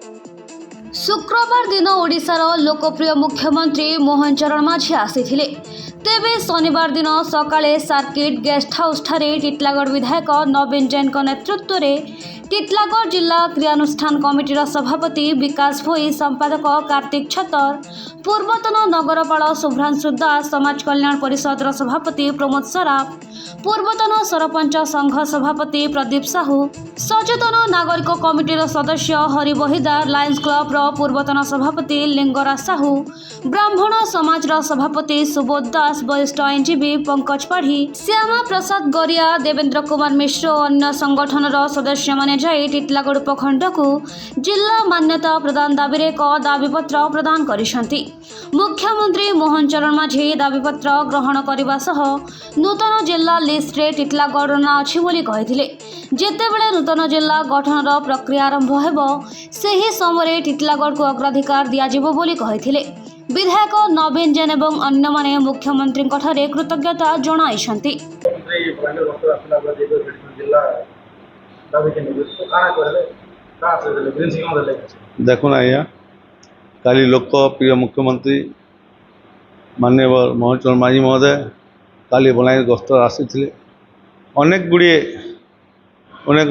शुक्रवार दिन ओडिशार लोकप्रिय मुख्यमंत्री मोहन चरण माझी आसीथिले। तेबे शनिवार दिन सकाळे सर्किट गेस्ट हाउस ठारे टिटलागढ़ विधायक नवीन जैन नेतृत्व में टिटलागढ़ जिला क्रियानुष्ठान कमिटीर सभापति विकास भोई, संपादक कार्तिक छतर, पूर्वतन नगरपाल शुभ्रांशु दास, समाज कल्याण परिषद सभापति प्रमोद सराफ, पूर्वतन सरपंच संघ सभापति प्रदीप साहू, सचेतन नागरिक कमिटीर सदस्य हरि बहिदार, लायंस क्लब पूर्वतन सभापति लिंगराज साहू, ब्राह्मण समाज सभापति सुबोध दास, वरिष्ठ आईनजीवी पंकज पाढ़ी, श्यामा प्रसाद गरिया, देवेंद्र कुमार मिश्र और अन्य संगठन सदस्य माने जाई टिटलागढ़ उपखंड को जिला मान्यता प्रदान दाबी एक दाबीपत्र प्रदान करिसेंती। मुख्यमंत्री मोहन चरण माझी दाबीपत्र ग्रहण करने सह नूतन जिला लिस्ट रे टिटलागढ़ ना अच्छी बोली कहिथिले। जेतेबेले नूतन जिला गठन प्रक्रिया आरंभ हेबो सेही समय टिटलागढ़ को अग्राधिकार दियाजिबो बोली कहिथिले। विधायक नवीन जैन एवं अन्य माने मुख्यमंत्री ठारे कृतज्ञता जणाइछंती। देखुन आज्ञा काली लोकप्रिय मुख्यमंत्री माननीय मोहन चरण माझी महोदय काली बलांगीर गस्त आसी अनेक गुड़े अनेक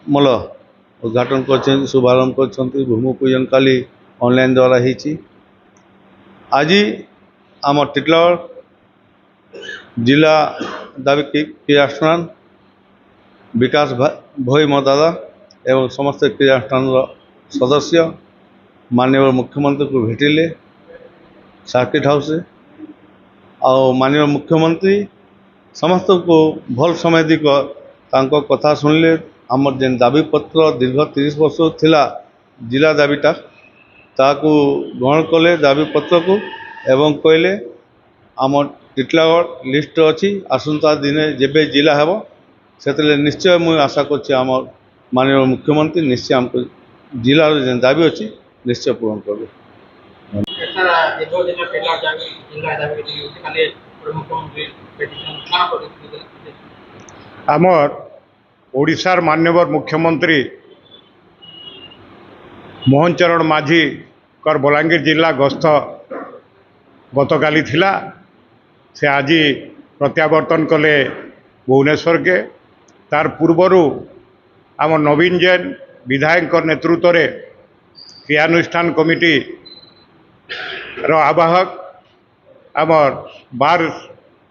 मल उद्घाटन कर शुभारंभ कर भूमि पूजन काली ऑनलाइन द्वारा ही आज आम टिटलागढ़ जिला दाबी क्रियानुष्ठान विकास भोई मो दादा एवं समस्त क्रियानुष्ठान सदस्य माननीय मुख्यमंत्री को भेटिले सर्किट हाउस माननीय मुख्यमंत्री समस्त को भल समय दी कथा शुणिले। आमर जेन दाबी पत्र दीर्घ 30 वर्ष थिला जिला दाबीटा ताकू ग्रहण कले दाबी पत्र को एवं कहले आम टिटलागढ़ लिस्ट अच्छी आसंता दिने जेबे जिला हेबो से निश्चय मुझे आशा कर माननीय मुख्यमंत्री निश्चय आमको जिलार जेन दाबी अच्छी निश्चय पूरण करेंगे। आमर ओडिशार माननीय मुख्यमंत्री मोहन चरण माझी कर बलांगीर जिला गस्त गतकाली थिला से आज प्रत्यावर्तन कले भुवनेश्वर के तार पूर्वरु आम नवीन जैन विधायक नेतृत्व में क्रियानुष्ठान कमिटी रो आवाहक आमर बार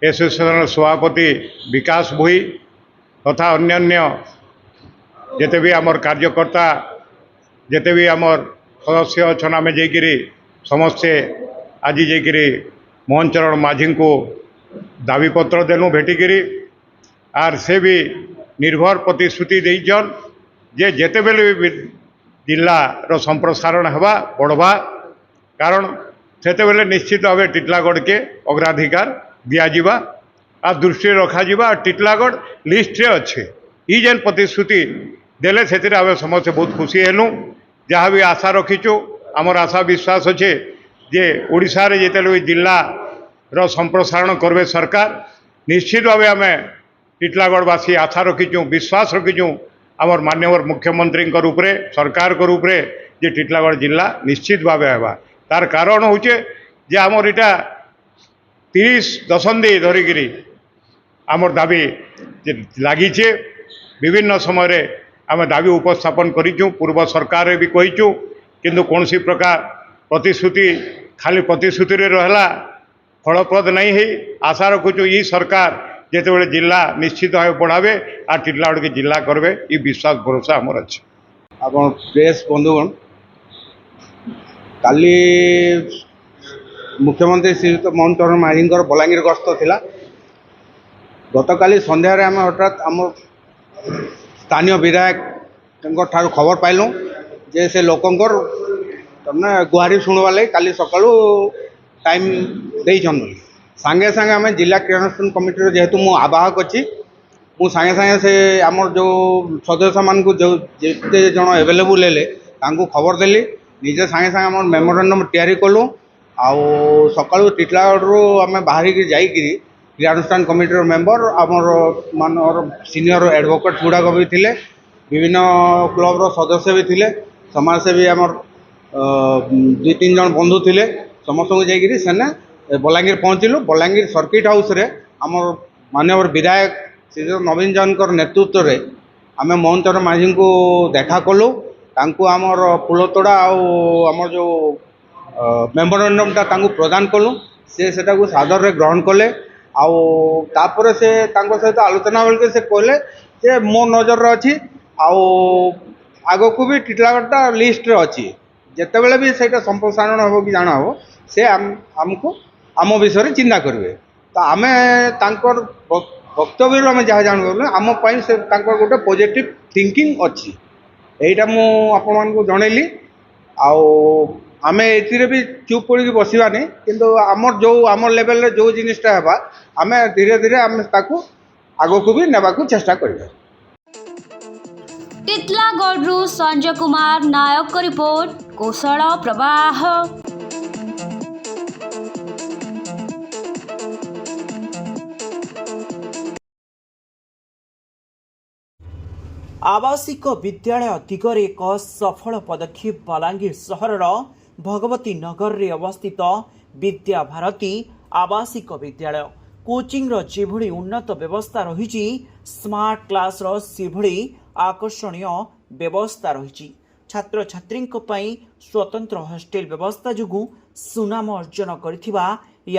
एसोसिएशन सभापति विकास भोई तथा अन्यान्य जेते भी आमर कार्यकर्ता जेते भी आमर सदस्य अच्छा आम जाकि समस्ते आज जाकि मोहन चरण माझी को दाबीपत्र देनु भेटिकी आर से भी निर्भर प्रतिश्रुति देचन जे जेते बेले भी जिला रो संप्रसारण हवा बढ़वा कारण सेते बेले निश्चित भाव टिटलागढ़ के अग्राधिकार दिज्वा आ दृष्टि रखा टिटलागढ़ लिस्ट रे अच्छे ई जेन प्रतिश्रुति देले से समस्ते बहुत खुशी हेलु जहाँ भी आशा रखीचु आमर आशा विश्वास अच्छे जे ओडिशा रे जेते जिला रो संप्रसारण करबे सरकार निश्चित भाव आम टिटलागढ़वासी आशा रखीचु विश्वास रखीचु आमर माननीय मुख्यमंत्री रूप रे सरकार को रूप रे जे टिटलागढ़ जिला निश्चित भाव है तार कारण होचे जे आमर इटा 30 दशंधि धरिकी आमर दाबी लगिचे विभिन्न समय आम दाबी उपस्थापन करूँ पूर्व सरकार भी कहीचु किंतु कौन सी प्रकार प्रतिश्रुति खाली प्रतिश्रुति रहला फलप्रद नहीं है आशा रखुचु ये सरकार जेते बड़े जिला निश्चित भाव बढ़ावे आ टिटलागढ़ के जिला करबे ये विश्वास भरोसा आमर अच्छे। आप प्रेस बंधुगण काली मुख्यमंत्री श्रीयुक्त मोहन चरण माझी बलांगीर गस्त थिला गतकाली संध्यारे आम हठात आम स्थानीय विधायक ठार खबर पाइलु जे से लोकंकर गुहारी शुणवा लगे काली सकाळू टाइम देइछन सांगे सांगे आम जिला क्रियानुष्ठान कमिटी जेहेतु मु आवाहक अच्छी मु सांगे सांगे से आमर जो सदस्य मान को जो जिते जन एवेलेबुल हेले तांको खबर देली निजे सांगे सांगे आम मेमोरांडम तैयारी कलु आउ सकाळू टिटलागढ़ आम बाहर जाकि क्रियानुष्ठान कमिटी मेंबर आमर मान सीनियर एडवोकेट गुड़ाक भी थे विभिन्न क्लब सदस्य भी थे समाजसेवी आमर 2-3 जन बंधु थिले समस्त को जाइए सेने बलांगीर पहुँचलु। बलांगीर सर्किट हाउस रे आमर माननीय विधायक श्री नवीन जन नेतृत्व रे आम मोहन चरण माझी को देखा कलु। तांकु आमर फूलतोड़ा आमर जो मेमोरेंडमटा प्रदान कलु। से सेटा को सादर रे ग्रहण कले। आउे से सहित आलोचना बेल से कहले जे मो नजर अच्छी आग को भी टिटलागढ़टा लिस्ट रे अच्छी जिते बड़े भी सहीटा संप्रसारण हम कि जाना हो से आमको आम विषय चिंता करेंगे। तो आम वक्तव्य आम जहाँ जान आम से गोटे पॉजिटिव थिंकिंग अच्छी यहीटा मुझे जनइली। आम ए भी चुप पड़ी बसवानी किंतु आमर जो आम लेवल रे जो जिनिसटा है आम धीरे धीरे आम ताकू आगो को भी नेबा को चेष्टा करिबा। टिटलागढ़ संजय कुमार नायक को रिपोर्ट कौशल प्रवाह। आवासिक विद्यालय दिगरे एक सफल पदक्षेप बलांगीर सहर भगवती नगर रे अवस्थित विद्या भारती आवासिक विद्यालय कोचिंग जेभली उन्नत व्यवस्था रही स्मार्ट क्लास सेभली आकर्षणीय व्यवस्था रही छात्र छात्री स्वतंत्र हॉस्टेल व्यवस्था जोगु सुनाम अर्जन करिथिबा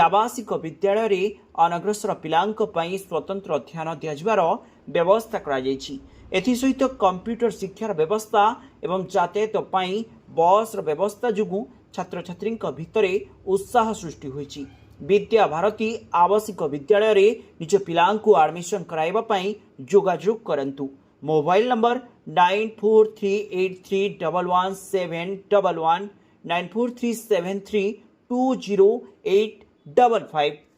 आवासिक विद्यालय रे अनग्रसर पिलांक पई स्वतंत्र ध्यान दियाजिबार व्यवस्था करा जायछि। एथिसहित कंप्यूटर शिक्षार व्यवस्था एवं यातायात पई बस व्यवस्था जोगु छात्र छात्री भितरे उत्साह सृष्टि होइछि। विद्या भारती आवासिक विद्यालय रे निज पिलांकु एडमिशन कराइबा पई जोगाजोग करंतु। Mobile number 9438311711 9437320855